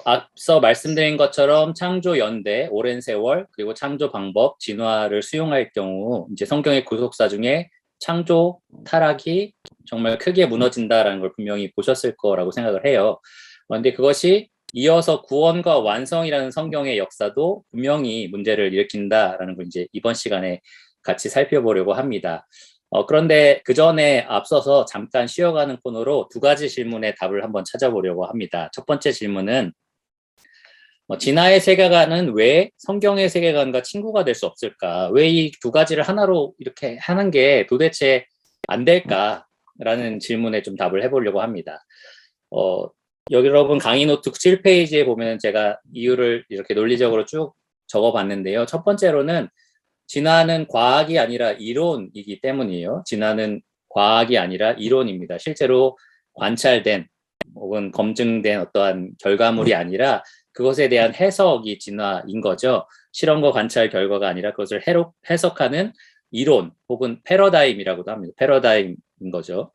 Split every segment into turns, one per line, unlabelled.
앞서 말씀드린 것처럼 창조 연대, 오랜 세월, 그리고 창조 방법, 진화를 수용할 경우 이제 성경의 구속사 중에 창조 타락이 정말 크게 무너진다라는 걸 분명히 보셨을 거라고 생각을 해요. 그런데 그것이 이어서 구원과 완성이라는 성경의 역사도 분명히 문제를 일으킨다라는 걸 이제 이번 시간에 같이 살펴보려고 합니다. 그런데 그 전에 앞서서 잠깐 쉬어가는 코너로 두 가지 질문의 답을 한번 찾아보려고 합니다. 첫 번째 질문은 진화의 세계관은 왜 성경의 세계관과 친구가 될 수 없을까? 왜 이 두 가지를 하나로 이렇게 하는 게 도대체 안 될까라는 질문에 좀 답을 해보려고 합니다. 여러분 강의 노트 7페이지에 보면 제가 이유를 이렇게 논리적으로 쭉 적어봤는데요. 첫 번째로는 진화는 과학이 아니라 이론이기 때문이에요. 진화는 과학이 아니라 이론입니다. 실제로 관찰된 혹은 검증된 어떠한 결과물이 아니라 그것에 대한 해석이 진화인 거죠. 실험과 관찰 결과가 아니라 그것을 해석하는 이론 혹은 패러다임이라고도 합니다. 패러다임인 거죠.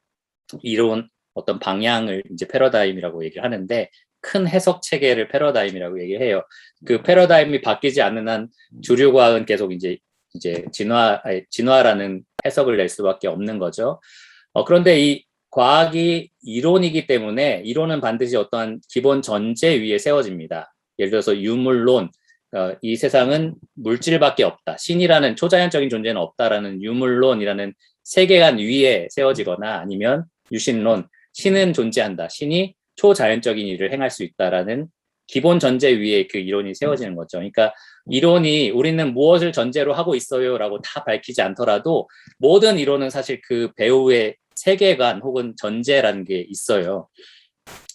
이론 어떤 방향을 이제 패러다임이라고 얘기를 하는데 큰 해석 체계를 패러다임이라고 얘기해요. 그 패러다임이 바뀌지 않는 한 주류 과학은 계속 이제 진화라는 해석을 낼 수밖에 없는 거죠. 그런데 이 과학이 이론이기 때문에 이론은 반드시 어떠한 기본 전제 위에 세워집니다. 예를 들어서 유물론, 이 세상은 물질밖에 없다. 신이라는 초자연적인 존재는 없다라는 유물론이라는 세계관 위에 세워지거나 아니면 유신론, 신은 존재한다. 신이 초자연적인 일을 행할 수 있다라는 기본 전제 위에 그 이론이 세워지는 거죠. 그러니까 이론이 우리는 무엇을 전제로 하고 있어요라고 다 밝히지 않더라도 모든 이론은 사실 그 배우의 세계관 혹은 전제라는 게 있어요.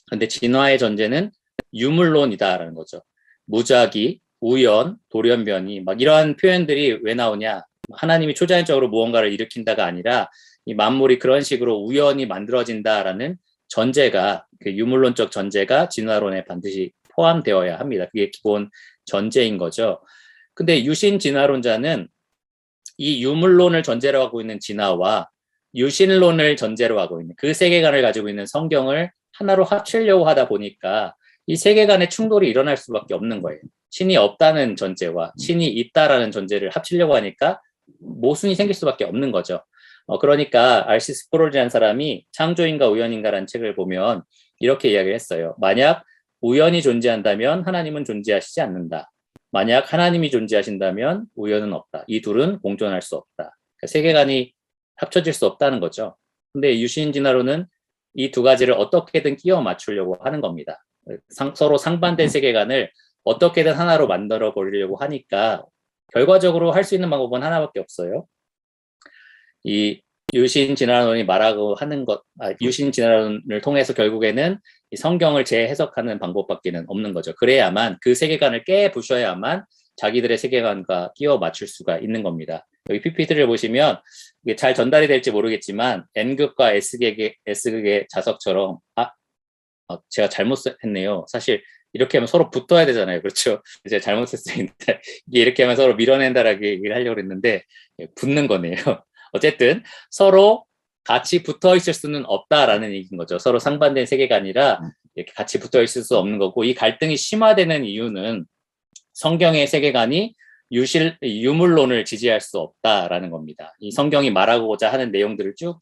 근데 진화의 전제는 유물론이다라는 거죠. 무작위, 우연, 돌연변이 막 이러한 표현들이 왜 나오냐? 하나님이 초자연적으로 무언가를 일으킨다가 아니라 이 만물이 그런 식으로 우연히 만들어진다라는 전제가 그 유물론적 전제가 진화론에 반드시 포함되어야 합니다. 그게 기본 전제인 거죠. 근데 유신 진화론자는 이 유물론을 전제로 하고 있는 진화와 유신론을 전제로 하고 있는 그 세계관을 가지고 있는 성경을 하나로 합치려고 하다 보니까 이 세계관의 충돌이 일어날 수밖에 없는 거예요. 신이 없다는 전제와 신이 있다라는 전제를 합치려고 하니까 모순이 생길 수밖에 없는 거죠. 그러니까 알시 스프롤이라는 사람이 창조인가 우연인가라는 책을 보면 이렇게 이야기를 했어요. 만약 우연이 존재한다면 하나님은 존재하시지 않는다. 만약 하나님이 존재하신다면 우연은 없다. 이 둘은 공존할 수 없다. 그러니까 세계관이 합쳐질 수 없다는 거죠. 근데 유신진화론은 이 두 가지를 어떻게든 끼워 맞추려고 하는 겁니다. 서로 상반된 세계관을 어떻게든 하나로 만들어 버리려고 하니까 결과적으로 할 수 있는 방법은 하나밖에 없어요. 이 유신진화론이 말하고 하는 유신진화론을 통해서 결국에는 이 성경을 재해석하는 방법밖에는 없는 거죠. 그래야만 그 세계관을 깨부셔야만 자기들의 세계관과 끼워 맞출 수가 있는 겁니다. 여기 PPT를 보시면 이게 잘 전달이 될지 모르겠지만 N극과 S극의 자석처럼 제가 잘못했네요. 사실 이렇게 하면 서로 붙어야 되잖아요. 그렇죠? 제가 잘못했습니다. 이게 이렇게 하면 서로 밀어낸다라고 얘기를 하려고 했는데 붙는 거네요. 어쨌든 서로 같이 붙어 있을 수는 없다라는 얘기인 거죠. 서로 상반된 세계관이라 이렇게 같이 붙어 있을 수 없는 거고, 이 갈등이 심화되는 이유는 성경의 세계관이 유물론을 지지할 수 없다라는 겁니다. 이 성경이 말하고자 하는 내용들을 쭉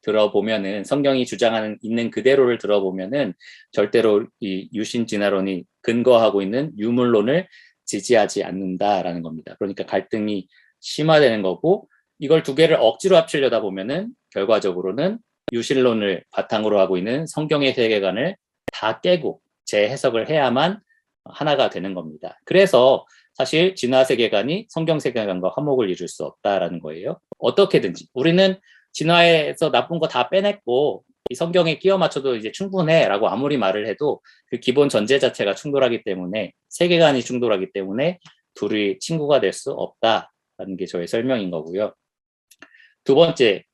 들어보면은 성경이 주장하는 있는 그대로를 들어보면은 절대로 이 유신 진화론이 근거하고 있는 유물론을 지지하지 않는다라는 겁니다. 그러니까 갈등이 심화되는 거고, 이걸 두 개를 억지로 합치려다 보면은 결과적으로는 유신론을 바탕으로 하고 있는 성경의 세계관을 다 깨고 재해석을 해야만 하나가 되는 겁니다. 그래서 사실 진화 세계관이 성경 세계관과 화목을 이룰 수 없다라는 거예요. 어떻게든지 우리는 진화에서 나쁜 거 다 빼냈고 이 성경에 끼워 맞춰도 이제 충분해라고 아무리 말을 해도 그 기본 전제 자체가 충돌하기 때문에, 세계관이 충돌하기 때문에 둘이 친구가 될 수 없다라는 게 저의 설명인 거고요. 두 번째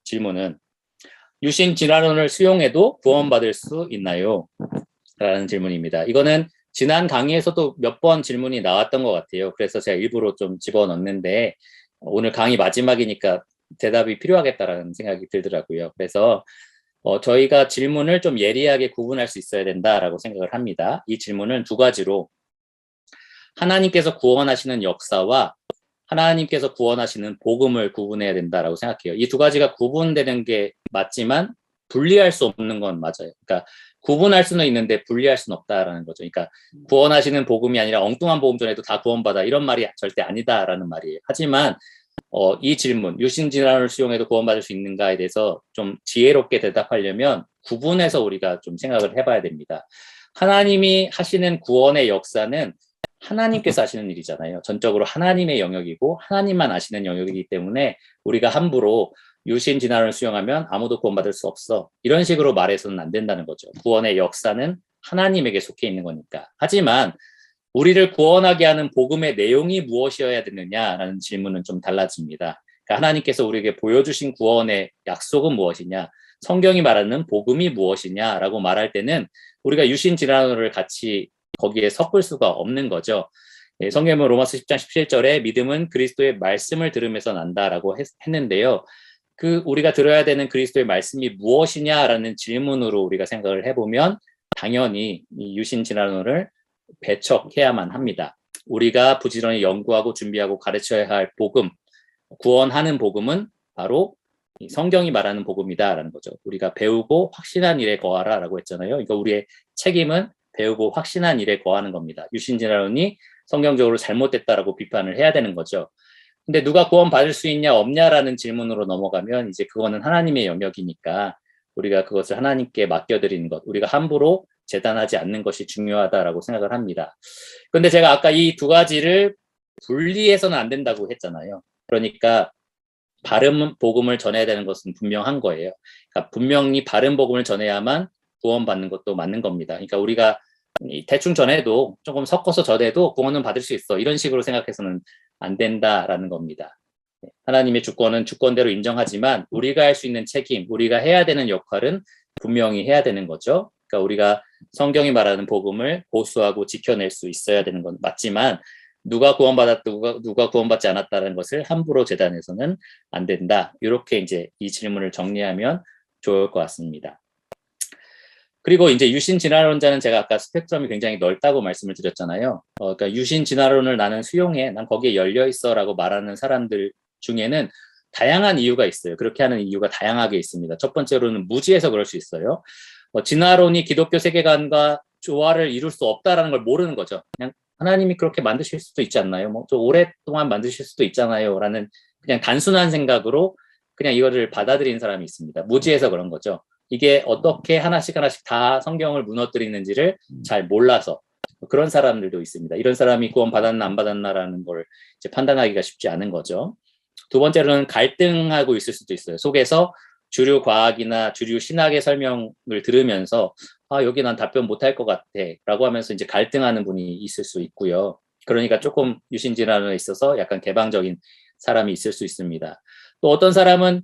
질문은 유신 진화론을 수용해도 구원받을 수 있나요? 라는 질문입니다. 이거는 지난 강의에서도 몇 번 질문이 나왔던 것 같아요. 그래서 제가 일부러 좀 집어넣는데 오늘 강의 마지막이니까 대답이 필요하겠다라는 생각이 들더라고요. 그래서 저희가 질문을 좀 예리하게 구분할 수 있어야 된다라고 생각을 합니다. 이 질문은 두 가지로 하나님께서 구원하시는 역사와 하나님께서 구원하시는 복음을 구분해야 된다라고 생각해요. 이 두 가지가 구분되는 게 맞지만 분리할 수 없는 건 맞아요. 그러니까 구분할 수는 있는데 분리할 수는 없다라는 거죠. 그러니까 구원하시는 복음이 아니라 엉뚱한 복음 전에도 다 구원받아 이런 말이 절대 아니다라는 말이에요. 하지만 이 질문, 유신진화론을 수용해도 구원받을 수 있는가에 대해서 좀 지혜롭게 대답하려면 구분해서 우리가 좀 생각을 해봐야 됩니다. 하나님이 하시는 구원의 역사는 하나님께서 하시는 일이잖아요. 전적으로 하나님의 영역이고 하나님만 아시는 영역이기 때문에 우리가 함부로 유신진화론을 수용하면 아무도 구원받을 수 없어. 이런 식으로 말해서는 안 된다는 거죠. 구원의 역사는 하나님에게 속해 있는 거니까. 하지만 우리를 구원하게 하는 복음의 내용이 무엇이어야 되느냐라는 질문은 좀 달라집니다. 그러니까 하나님께서 우리에게 보여주신 구원의 약속은 무엇이냐, 성경이 말하는 복음이 무엇이냐라고 말할 때는 우리가 유신진화론을 같이 거기에 섞을 수가 없는 거죠. 성경은 로마서 10장 17절에 믿음은 그리스도의 말씀을 들으면서 난다라고 했는데요. 우리가 들어야 되는 그리스도의 말씀이 무엇이냐라는 질문으로 우리가 생각을 해보면 당연히 이 유신진화론을 배척해야만 합니다. 우리가 부지런히 연구하고 준비하고 가르쳐야 할 복음, 구원하는 복음은 바로 성경이 말하는 복음이다라는 거죠. 우리가 배우고 확신한 일에 거하라라고 했잖아요. 그러니까 우리의 책임은 배우고 확신한 일에 거하는 겁니다. 유신진화론이 성경적으로 잘못됐다라고 비판을 해야 되는 거죠. 근데 누가 구원 받을 수 있냐 없냐라는 질문으로 넘어가면 이제 그거는 하나님의 영역이니까 우리가 그것을 하나님께 맡겨드리는 것, 우리가 함부로 재단하지 않는 것이 중요하다라고 생각을 합니다. 그런데 제가 아까 이 두 가지를 분리해서는 안 된다고 했잖아요. 그러니까 바른 복음을 전해야 되는 것은 분명한 거예요. 그러니까 분명히 바른 복음을 전해야만 구원받는 것도 맞는 겁니다. 그러니까 우리가 대충 전해도 조금 섞어서 전해도 구원은 받을 수 있어. 이런 식으로 생각해서는 안 된다라는 겁니다. 하나님의 주권은 주권대로 인정하지만 우리가 할 수 있는 책임, 우리가 해야 되는 역할은 분명히 해야 되는 거죠. 그러니까 우리가 성경이 말하는 복음을 보수하고 지켜낼 수 있어야 되는 건 맞지만 누가 구원받았다, 누가 구원받지 않았다는 것을 함부로 재단해서는 안 된다. 이렇게 이제 이 질문을 정리하면 좋을 것 같습니다. 그리고 이제 유신진화론자는 제가 아까 스펙트럼이 굉장히 넓다고 말씀을 드렸잖아요. 그러니까 유신진화론을 나는 수용해, 난 거기에 열려 있어라고 말하는 사람들 중에는 다양한 이유가 있어요. 그렇게 하는 이유가 다양하게 있습니다. 첫 번째로는 무지해서 그럴 수 있어요. 진화론이 기독교 세계관과 조화를 이룰 수 없다라는 걸 모르는 거죠. 그냥 하나님이 그렇게 만드실 수도 있지 않나요? 뭐 좀 오랫동안 만드실 수도 있잖아요. 라는 그냥 단순한 생각으로 그냥 이거를 받아들이는 사람이 있습니다. 무지해서 그런 거죠. 이게 어떻게 하나씩 하나씩 다 성경을 무너뜨리는지를 잘 몰라서 그런 사람들도 있습니다. 이런 사람이 구원 받았나 안 받았나라는 걸 이제 판단하기가 쉽지 않은 거죠. 두 번째로는 갈등하고 있을 수도 있어요. 속에서 주류 과학이나 주류 신학의 설명을 들으면서 여기 난 답변 못할 것 같아 라고 하면서 이제 갈등하는 분이 있을 수 있고요. 그러니까 조금 유신진화론에 있어서 약간 개방적인 사람이 있을 수 있습니다. 또 어떤 사람은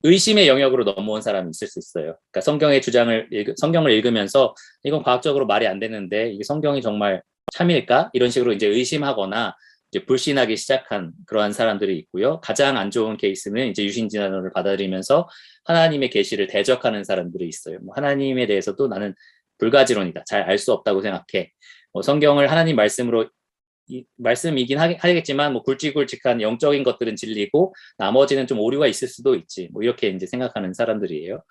의심의 영역으로 넘어온 사람이 있을 수 있어요. 그러니까 성경을 읽으면서 이건 과학적으로 말이 안 되는데 이게 성경이 정말 참일까? 이런 식으로 이제 의심하거나 이제 불신하기 시작한 그러한 사람들이 있고요. 가장 안 좋은 케이스는 이제 유신진화론을 받아들이면서 하나님의 계시를 대적하는 사람들이 있어요. 하나님에 대해서도 나는 불가지론이다. 잘 알 수 없다고 생각해. 성경을 하나님 말씀으로 말씀이긴 하겠지만 굵직굵직한 영적인 것들은 진리고 나머지는 좀 오류가 있을 수도 있지. 이렇게 이제 생각하는 사람들이에요.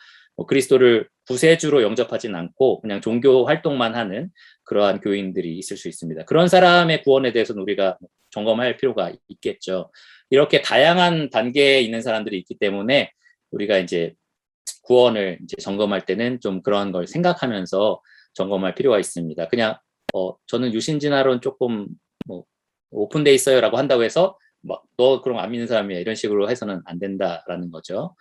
그리스도를 구세주로 영접하진 않고 그냥 종교 활동만 하는 그러한 교인들이 있을 수 있습니다. 그런 사람의 구원에 대해서는 우리가 점검할 필요가 있겠죠. 이렇게 다양한 단계에 있는 사람들이 있기 때문에 우리가 이제 구원을 이제 점검할 때는 좀 그런 걸 생각하면서 점검할 필요가 있습니다. 그냥 저는 유신진화론 조금 오픈돼 있어요라고 한다고 해서 너 그럼 안 믿는 사람이야 이런 식으로 해서는 안 된다라는 거죠.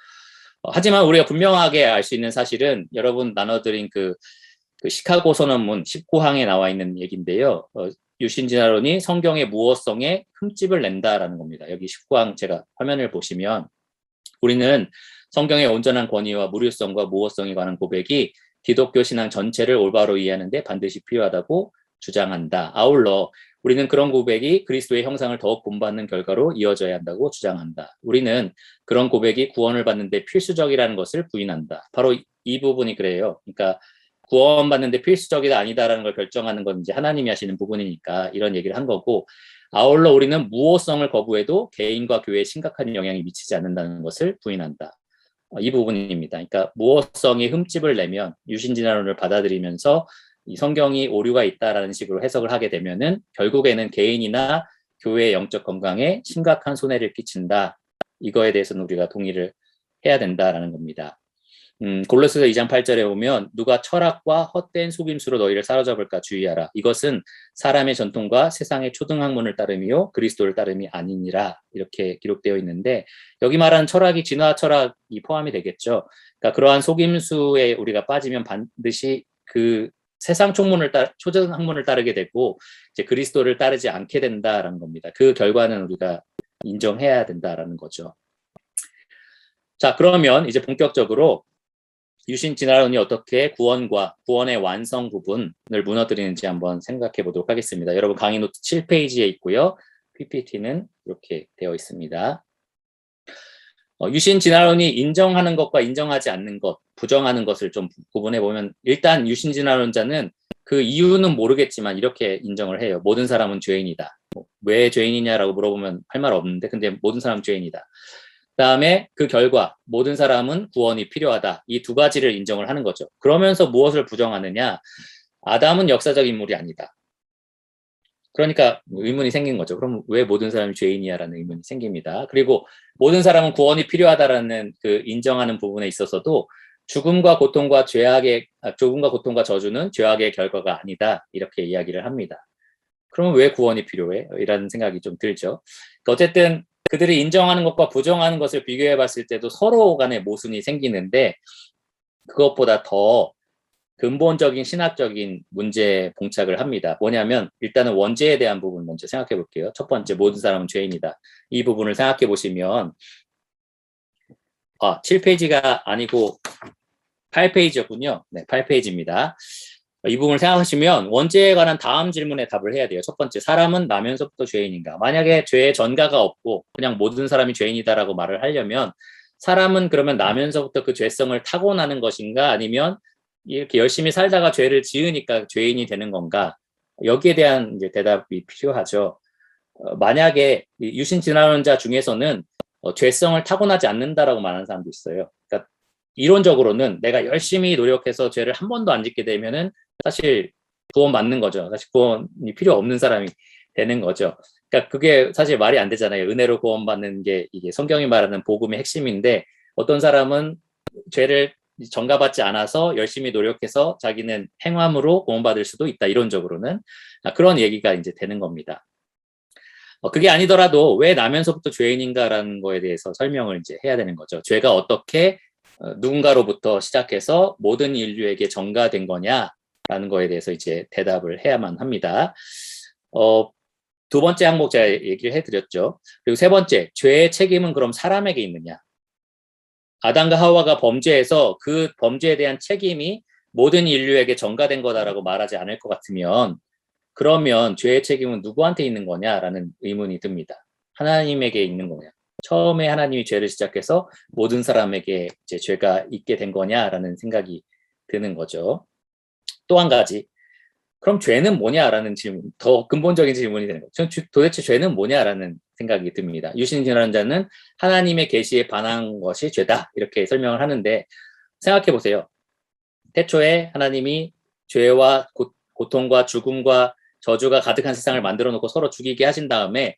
하지만 우리가 분명하게 알 수 있는 사실은 여러분 나눠드린 그 시카고 선언문 19항에 나와 있는 얘기인데요. 유신진화론이 성경의 무어성에 흠집을 낸다라는 겁니다. 여기 19항 제가 화면을 보시면 우리는 성경의 온전한 권위와 무료성과 무어성에 관한 고백이 기독교 신앙 전체를 올바로 이해하는 데 반드시 필요하다고 주장한다. 아울러 우리는 그런 고백이 그리스도의 형상을 더욱 본받는 결과로 이어져야 한다고 주장한다. 우리는 그런 고백이 구원을 받는 데 필수적이라는 것을 부인한다. 바로 이 부분이 그래요. 그러니까 구원받는데 필수적이다 아니다라는 걸 결정하는 건 이제 하나님이 하시는 부분이니까 이런 얘기를 한 거고, 아울러 우리는 무호성을 거부해도 개인과 교회에 심각한 영향이 미치지 않는다는 것을 부인한다. 이 부분입니다. 그러니까 무호성이 흠집을 내면 유신진화론을 받아들이면서 이 성경이 오류가 있다라는 식으로 해석을 하게 되면은 결국에는 개인이나 교회의 영적 건강에 심각한 손해를 끼친다. 이거에 대해서는 우리가 동의를 해야 된다라는 겁니다. 골로새서 2장 8절에 보면 누가 철학과 헛된 속임수로 너희를 사로잡을까 주의하라. 이것은 사람의 전통과 세상의 초등학문을 따름이요 그리스도를 따름이 아니니라. 이렇게 기록되어 있는데 여기 말하는 철학이 진화 철학이 포함이 되겠죠. 그러니까 그러한 속임수에 우리가 빠지면 반드시 그 세상 초등학문을 따르게 되고 이제 그리스도를 따르지 않게 된다라는 겁니다. 그 결과는 우리가 인정해야 된다라는 거죠. 자, 그러면 이제 본격적으로 유신 진화론이 어떻게 구원과 구원의 완성 부분을 무너뜨리는지 한번 생각해 보도록 하겠습니다. 여러분 강의 노트 7페이지에 있고요. PPT는 이렇게 되어 있습니다. 유신 진화론이 인정하는 것과 인정하지 않는 것, 부정하는 것을 좀 구분해 보면 일단 유신 진화론자는 그 이유는 모르겠지만 이렇게 인정을 해요. 모든 사람은 죄인이다. 왜 죄인이냐라고 물어보면 할 말 없는데 근데 모든 사람은 죄인이다. 그다음에 그 결과 모든 사람은 구원이 필요하다. 이 두 가지를 인정을 하는 거죠. 그러면서 무엇을 부정하느냐? 아담은 역사적 인물이 아니다. 그러니까 의문이 생긴 거죠. 그럼 왜 모든 사람이 죄인이야라는 의문이 생깁니다. 그리고 모든 사람은 구원이 필요하다라는 그 인정하는 부분에 있어서도 죽음과 고통과 저주는 죄악의 결과가 아니다. 이렇게 이야기를 합니다. 그러면 왜 구원이 필요해? 이라는 생각이 좀 들죠. 그러니까 어쨌든 그들이 인정하는 것과 부정하는 것을 비교해 봤을 때도 서로 간에 모순이 생기는데 그것보다 더 근본적인 신학적인 문제에 봉착을 합니다. 뭐냐면 일단은 원죄에 대한 부분 먼저 생각해 볼게요. 첫 번째, 모든 사람은 죄인이다. 이 부분을 생각해 보시면 7페이지가 아니고 8페이지였군요. 네, 8페이지입니다. 이 부분을 생각하시면 원죄에 관한 다음 질문에 답을 해야 돼요. 첫 번째, 사람은 나면서부터 죄인인가? 만약에 죄의 전가가 없고 그냥 모든 사람이 죄인이다라고 말을 하려면 사람은 그러면 나면서부터 그 죄성을 타고나는 것인가? 아니면 이렇게 열심히 살다가 죄를 지으니까 죄인이 되는 건가? 여기에 대한 이제 대답이 필요하죠. 만약에 유신 진화론자 중에서는 죄성을 타고나지 않는다라고 말하는 사람도 있어요. 그러니까 이론적으로는 내가 열심히 노력해서 죄를 한 번도 안 짓게 되면은 사실 구원 받는 거죠. 사실 구원이 필요 없는 사람이 되는 거죠. 그러니까 그게 사실 말이 안 되잖아요. 은혜로 구원받는 게 이게 성경이 말하는 복음의 핵심인데 어떤 사람은 죄를 전가받지 않아서 열심히 노력해서 자기는 행함으로 구원받을 수도 있다. 이론적으로는 그런 얘기가 이제 되는 겁니다. 그게 아니더라도 왜 나면서부터 죄인인가라는 거에 대해서 설명을 이제 해야 되는 거죠. 죄가 어떻게 누군가로부터 시작해서 모든 인류에게 전가된 거냐라는 거에 대해서 이제 대답을 해야만 합니다. 두 번째 항목 제가 얘기를 해드렸죠. 그리고 세 번째, 죄의 책임은 그럼 사람에게 있느냐? 아담과 하와가 범죄해서 그 범죄에 대한 책임이 모든 인류에게 전가된 거다라고 말하지 않을 것 같으면 그러면 죄의 책임은 누구한테 있는 거냐라는 의문이 듭니다. 하나님에게 있는 거냐? 처음에 하나님이 죄를 시작해서 모든 사람에게 이제 죄가 있게 된 거냐라는 생각이 드는 거죠. 또 한 가지, 그럼 죄는 뭐냐라는 질문, 더 근본적인 질문이 되는 거죠. 도대체 죄는 뭐냐라는 생각이 듭니다. 유신진화론자는 하나님의 계시에 반한 것이 죄다 이렇게 설명을 하는데 생각해 보세요. 태초에 하나님이 죄와 고통과 죽음과 저주가 가득한 세상을 만들어 놓고 서로 죽이게 하신 다음에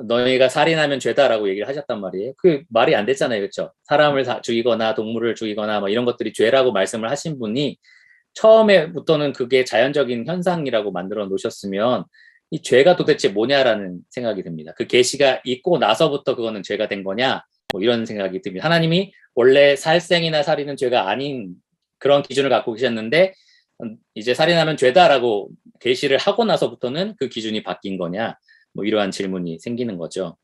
너희가 살인하면 죄다라고 얘기를 하셨단 말이에요. 그 말이 안 됐잖아요. 그렇죠? 사람을 죽이거나 동물을 죽이거나 뭐 이런 것들이 죄라고 말씀을 하신 분이 처음에부터는 그게 자연적인 현상이라고 만들어 놓으셨으면 이 죄가 도대체 뭐냐라는 생각이 듭니다. 그 계시가 있고 나서부터 그거는 죄가 된 거냐? 뭐 이런 생각이 듭니다. 하나님이 원래 살생이나 살인은 죄가 아닌 그런 기준을 갖고 계셨는데 이제 살인하면 죄다라고 계시를 하고 나서부터는 그 기준이 바뀐 거냐? 뭐 이러한 질문이 생기는 거죠.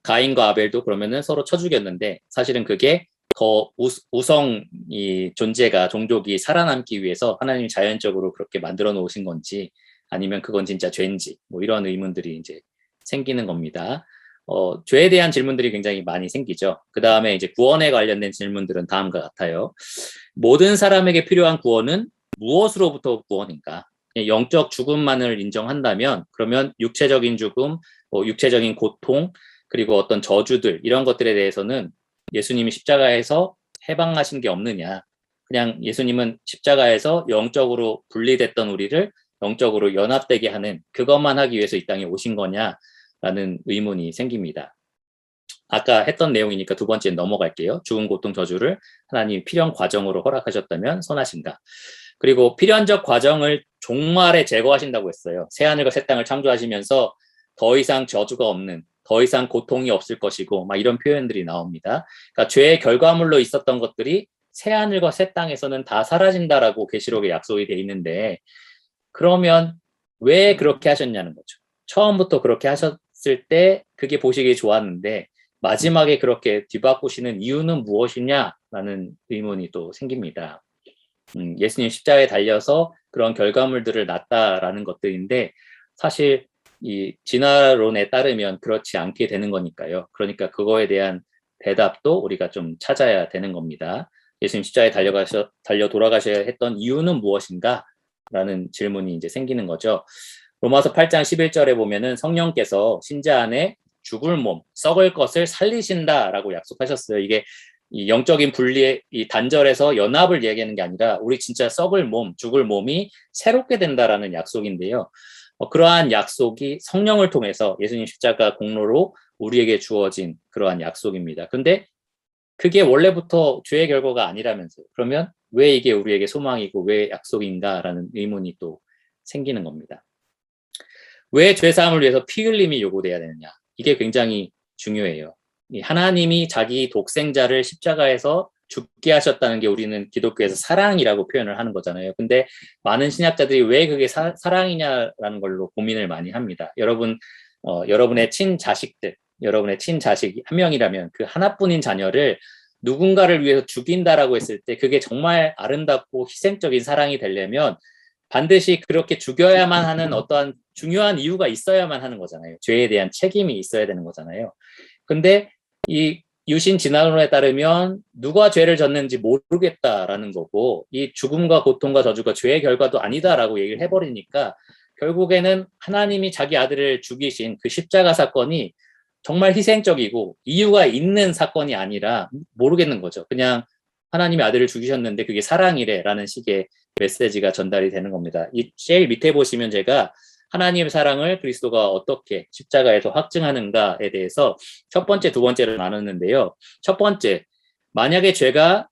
가인과 아벨도 그러면은 서로 쳐 죽였는데 사실은 그게 더 우성이 존재가 종족이 살아남기 위해서 하나님이 자연적으로 그렇게 만들어 놓으신 건지 아니면 그건 진짜 죄인지 뭐 이런 의문들이 이제 생기는 겁니다. 죄에 대한 질문들이 굉장히 많이 생기죠. 그 다음에 이제 구원에 관련된 질문들은 다음과 같아요. 모든 사람에게 필요한 구원은 무엇으로부터 구원인가? 영적 죽음만을 인정한다면 그러면 육체적인 죽음, 육체적인 고통, 그리고 어떤 저주들 이런 것들에 대해서는 예수님이 십자가에서 해방하신 게 없느냐? 그냥 예수님은 십자가에서 영적으로 분리됐던 우리를 영적으로 연합되게 하는 그것만 하기 위해서 이 땅에 오신 거냐라는 의문이 생깁니다. 아까 했던 내용이니까 두 번째 넘어갈게요. 죽음, 고통, 저주를 하나님 필연 과정으로 허락하셨다면 선하신가? 그리고 필연적 과정을 종말에 제거하신다고 했어요. 새하늘과 새 땅을 창조하시면서 더 이상 저주가 없는, 더 이상 고통이 없을 것이고 막 이런 표현들이 나옵니다. 그러니까 죄의 결과물로 있었던 것들이 새하늘과 새 땅에서는 다 사라진다라고 계시록에 약속이 돼 있는데 그러면 왜 그렇게 하셨냐는 거죠. 처음부터 그렇게 하셨을 때 그게 보시기 좋았는데 마지막에 그렇게 뒤바꾸시는 이유는 무엇이냐라는 의문이 또 생깁니다. 예수님 십자가에 달려서 그런 결과물들을 낳았다라는 것들인데 사실 이 진화론에 따르면 그렇지 않게 되는 거니까요. 그러니까 그거에 대한 대답도 우리가 좀 찾아야 되는 겁니다. 예수님 십자가에 달려 돌아가셔야 했던 이유는 무엇인가? 라는 질문이 이제 생기는 거죠. 로마서 8장 11절에 보면은 성령께서 신자 안에 죽을 몸, 썩을 것을 살리신다라고 약속하셨어요. 이게 이 영적인 분리의 이 단절에서 연합을 얘기하는 게 아니라 우리 진짜 썩을 몸, 죽을 몸이 새롭게 된다라는 약속인데요. 그러한 약속이 성령을 통해서 예수님 십자가 공로로 우리에게 주어진 그러한 약속입니다. 근데 그게 원래부터 죄의 결과가 아니라면서요. 그러면 왜 이게 우리에게 소망이고 왜 약속인가라는 의문이 또 생기는 겁니다. 왜 죄사함을 위해서 피 흘림이 요구돼야 되느냐? 이게 굉장히 중요해요. 하나님이 자기 독생자를 십자가에서 죽게 하셨다는 게 우리는 기독교에서 사랑이라고 표현을 하는 거잖아요. 근데 많은 신학자들이 왜 그게 사랑이냐라는 걸로 고민을 많이 합니다. 여러분의 친자식들, 여러분의 친자식이 한 명이라면 그 하나뿐인 자녀를 누군가를 위해서 죽인다라고 했을 때 그게 정말 아름답고 희생적인 사랑이 되려면 반드시 그렇게 죽여야만 하는 어떠한 중요한 이유가 있어야만 하는 거잖아요. 죄에 대한 책임이 있어야 되는 거잖아요. 근데 이 유신 진화론에 따르면 누가 죄를 졌는지 모르겠다라는 거고 이 죽음과 고통과 저주가 죄의 결과도 아니다라고 얘기를 해버리니까 결국에는 하나님이 자기 아들을 죽이신 그 십자가 사건이 정말 희생적이고 이유가 있는 사건이 아니라 모르겠는 거죠. 그냥 하나님이 아들을 죽이셨는데 그게 사랑이래라는 식의 메시지가 전달이 되는 겁니다. 이 제일 밑에 보시면 제가 하나님의 사랑을 그리스도가 어떻게 십자가에서 확증하는가에 대해서 첫 번째, 두 번째를 나눴는데요. 첫 번째, 만약에 죄가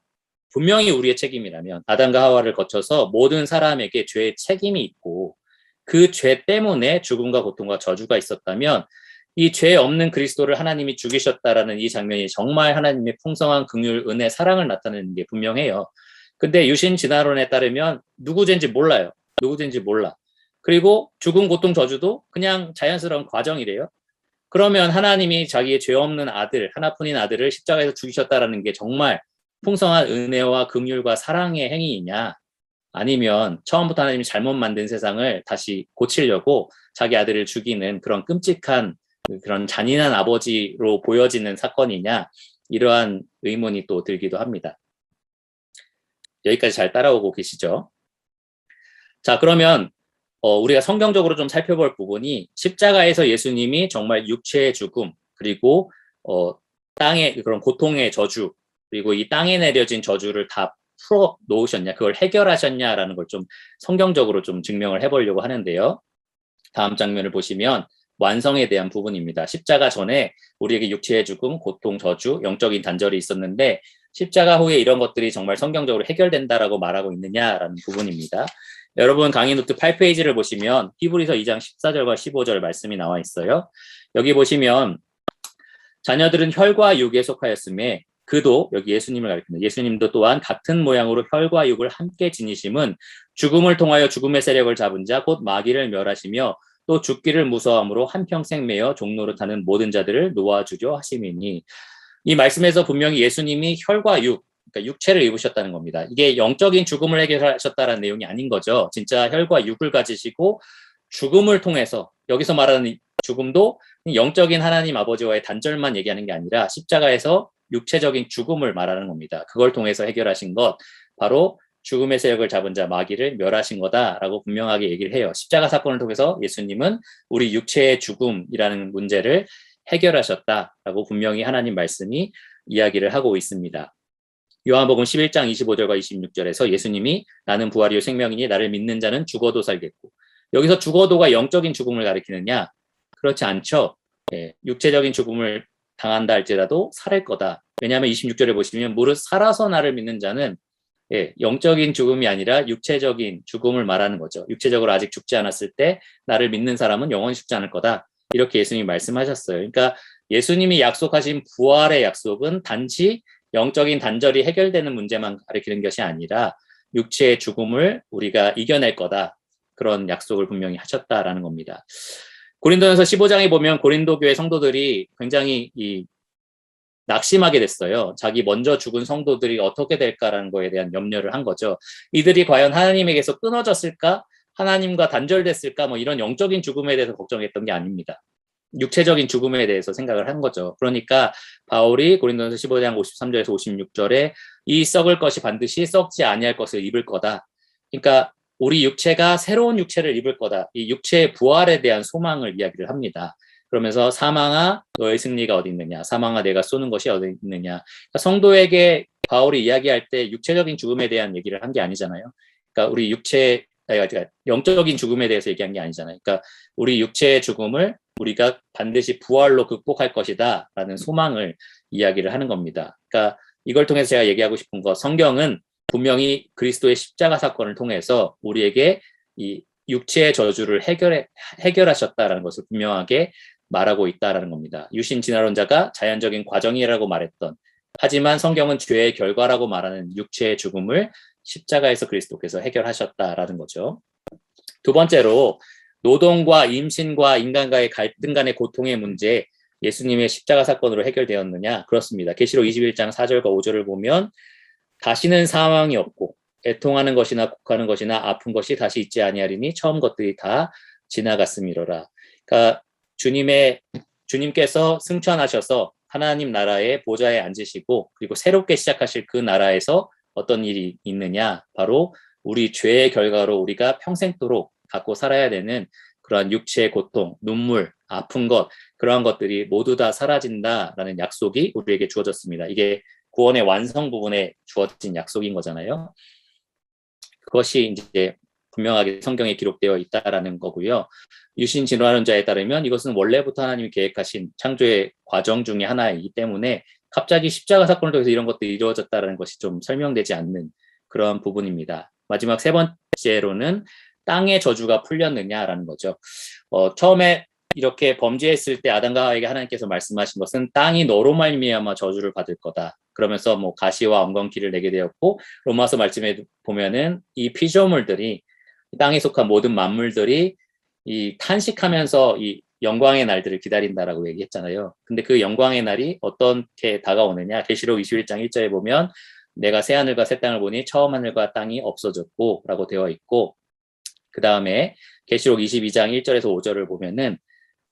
분명히 우리의 책임이라면 아담과 하와를 거쳐서 모든 사람에게 죄의 책임이 있고 그 죄 때문에 죽음과 고통과 저주가 있었다면 이 죄 없는 그리스도를 하나님이 죽이셨다라는 이 장면이 정말 하나님의 풍성한 긍휼, 은혜, 사랑을 나타내는 게 분명해요. 근데 유신 진화론에 따르면 누구 죄인지 몰라요. 누구 죄인지 몰라. 그리고 죽음, 고통, 저주도 그냥 자연스러운 과정이래요. 그러면 하나님이 자기의 죄 없는 아들, 하나뿐인 아들을 십자가에서 죽이셨다라는 게 정말 풍성한 은혜와 긍휼과 사랑의 행위이냐? 아니면 처음부터 하나님이 잘못 만든 세상을 다시 고치려고 자기 아들을 죽이는 그런 끔찍한 그런 잔인한 아버지로 보여지는 사건이냐? 이러한 의문이 또 들기도 합니다. 여기까지 잘 따라오고 계시죠? 자, 그러면 우리가 성경적으로 좀 살펴볼 부분이 십자가에서 예수님이 정말 육체의 죽음 그리고 땅의 그런 고통의 저주 그리고 이 땅에 내려진 저주를 다 풀어 놓으셨냐 그걸 해결하셨냐라는 걸 좀 성경적으로 좀 증명을 해보려고 하는데요. 다음 장면을 보시면 완성에 대한 부분입니다. 십자가 전에 우리에게 육체의 죽음, 고통, 저주, 영적인 단절이 있었는데 십자가 후에 이런 것들이 정말 성경적으로 해결된다라고 말하고 있느냐라는 부분입니다. 여러분 강의 노트 8페이지를 보시면 히브리서 2장 14절과 15절 말씀이 나와 있어요. 여기 보시면 자녀들은 혈과 육에 속하였음에 그도 여기 예수님을 가리킵니다. 예수님도 또한 같은 모양으로 혈과 육을 함께 지니심은 죽음을 통하여 죽음의 세력을 잡은 자 곧 마귀를 멸하시며 또 죽기를 무서워함으로 한평생 매여 종노릇 하는 모든 자들을 놓아주려 하심이니 이 말씀에서 분명히 예수님이 혈과 육 그러니까 육체를 입으셨다는 겁니다. 이게 영적인 죽음을 해결하셨다는 내용이 아닌 거죠. 진짜 혈과 육을 가지시고 죽음을 통해서 여기서 말하는 죽음도 영적인 하나님 아버지와의 단절만 얘기하는 게 아니라 십자가에서 육체적인 죽음을 말하는 겁니다. 그걸 통해서 해결하신 것, 바로 죽음의 세력을 잡은 자 마귀를 멸하신 거다라고 분명하게 얘기를 해요. 십자가 사건을 통해서 예수님은 우리 육체의 죽음이라는 문제를 해결하셨다라고 분명히 하나님 말씀이 이야기를 하고 있습니다. 요한복음 11장 25절과 26절에서 예수님이 나는 부활이요 생명이니 나를 믿는 자는 죽어도 살겠고, 여기서 죽어도가 영적인 죽음을 가리키느냐? 그렇지 않죠. 육체적인 죽음을 당한다 할지라도 살을 거다. 왜냐하면 26절에 보시면 무릇 살아서 나를 믿는 자는 영적인 죽음이 아니라 육체적인 죽음을 말하는 거죠. 육체적으로 아직 죽지 않았을 때 나를 믿는 사람은 영원히 죽지 않을 거다. 이렇게 예수님이 말씀하셨어요. 그러니까 예수님이 약속하신 부활의 약속은 단지 영적인 단절이 해결되는 문제만 가리키는 것이 아니라 육체의 죽음을 우리가 이겨낼 거다. 그런 약속을 분명히 하셨다라는 겁니다. 고린도전서 15장에 보면 고린도 교회 성도들이 굉장히 낙심하게 됐어요. 자기 먼저 죽은 성도들이 어떻게 될까라는 거에 대한 염려를 한 거죠. 이들이 과연 하나님에게서 끊어졌을까? 하나님과 단절됐을까? 뭐 이런 영적인 죽음에 대해서 걱정했던 게 아닙니다. 육체적인 죽음에 대해서 생각을 한 거죠. 그러니까 바울이 고린도전서 15장 53절에서 56절에 이 썩을 것이 반드시 썩지 아니할 것을 입을 거다. 그러니까 우리 육체가 새로운 육체를 입을 거다. 이 육체의 부활에 대한 소망을 이야기를 합니다. 그러면서 사망아 너의 승리가 어디 있느냐, 사망아 내가 쏘는 것이 어디 있느냐. 그러니까 성도에게 바울이 이야기할 때 육체적인 죽음에 대한 얘기를 한 게 아니잖아요. 그러니까 우리 그러니까 영적인 죽음에 대해서 얘기한 게 아니잖아요. 그러니까 우리 육체의 죽음을 우리가 반드시 부활로 극복할 것이다 라는 소망을 이야기를 하는 겁니다. 그러니까 이걸 통해서 제가 얘기하고 싶은 거, 성경은 분명히 그리스도의 십자가 사건을 통해서 우리에게 이 육체의 저주를 해결하셨다라는 것을 분명하게 말하고 있다라는 겁니다. 유신 진화론자가 자연적인 과정이라고 말했던, 하지만 성경은 죄의 결과라고 말하는 육체의 죽음을 십자가에서 그리스도께서 해결하셨다라는 거죠. 두 번째로 노동과 임신과 인간과의 갈등 간의 고통의 문제, 예수님의 십자가 사건으로 해결되었느냐? 그렇습니다. 계시록 21장 4절과 5절을 보면 다시는 사망이 없고 애통하는 것이나 곡하는 것이나 아픈 것이 다시 있지 아니하리니 처음 것들이 다 지나갔음이로라. 그러니까 주님께서 승천하셔서 하나님 나라의 보좌에 앉으시고, 그리고 새롭게 시작하실 그 나라에서 어떤 일이 있느냐? 바로 우리 죄의 결과로 우리가 평생도록 갖고 살아야 되는 그러한 육체의 고통, 눈물, 아픈 것, 그러한 것들이 모두 다 사라진다라는 약속이 우리에게 주어졌습니다. 이게 구원의 완성 부분에 주어진 약속인 거잖아요. 그것이 이제 분명하게 성경에 기록되어 있다라는 거고요. 유신 진화론자에 따르면 이것은 원래부터 하나님이 계획하신 창조의 과정 중에 하나이기 때문에 갑자기 십자가 사건을 통해서 이런 것들이 이루어졌다는 것이 좀 설명되지 않는 그런 부분입니다. 마지막 세 번째로는 땅의 저주가 풀렸느냐라는 거죠. 처음에 이렇게 범죄했을 때 아담과 하와에게 하나님께서 말씀하신 것은 땅이 너로 말미암아 저주를 받을 거다. 그러면서 뭐 가시와 엉겅퀴를 내게 되었고, 로마서 말씀에 보면은 이 피조물들이, 땅에 속한 모든 만물들이 이 탄식하면서 이 영광의 날들을 기다린다라고 얘기했잖아요. 근데 그 영광의 날이 어떻게 다가오느냐? 계시록 21장 1절에 보면 내가 새 하늘과 새 땅을 보니 처음 하늘과 땅이 없어졌고 라고 되어 있고, 그 다음에 계시록 22장 1절에서 5절을 보면은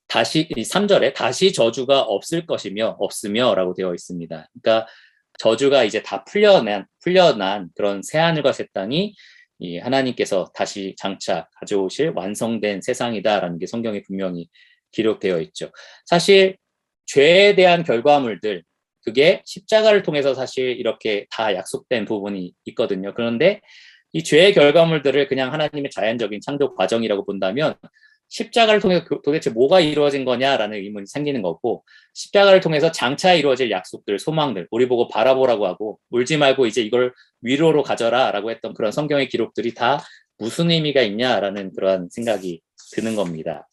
다시 3절에 다시 저주가 없을 것이며 없으며 라고 되어 있습니다. 그러니까 저주가 이제 다 풀려난 그런 새 하늘과 새 땅이 이 하나님께서 다시 장차 가져오실 완성된 세상이다라는 게 성경에 분명히 기록되어 있죠. 사실 죄에 대한 결과물들, 그게 십자가를 통해서 사실 이렇게 다 약속된 부분이 있거든요. 그런데 이 죄의 결과물들을 그냥 하나님의 자연적인 창조 과정이라고 본다면 십자가를 통해서 도대체 뭐가 이루어진 거냐라는 의문이 생기는 거고, 십자가를 통해서 장차 이루어질 약속들, 소망들, 우리 보고 바라보라고 하고 울지 말고 이제 이걸 위로로 가져라 라고 했던 그런 성경의 기록들이 다 무슨 의미가 있냐라는 그런 생각이 드는 겁니다.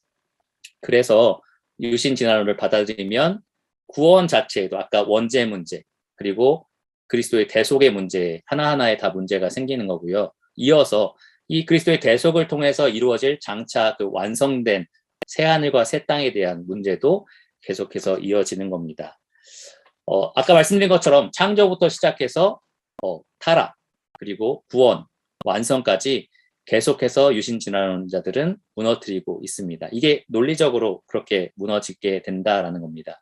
그래서 유신 진화론을 받아들이면 구원 자체에도 아까 원죄 문제, 그리고 그리스도의 대속의 문제, 하나하나에 다 문제가 생기는 거고요. 이어서 이 그리스도의 대속을 통해서 이루어질 장차 그 완성된 새 하늘과 새 땅에 대한 문제도 계속해서 이어지는 겁니다. 아까 말씀드린 것처럼 창조부터 시작해서 타락, 그리고 구원, 완성까지 계속해서 유신진화론자들은 무너뜨리고 있습니다. 이게 논리적으로 그렇게 무너지게 된다라는 겁니다.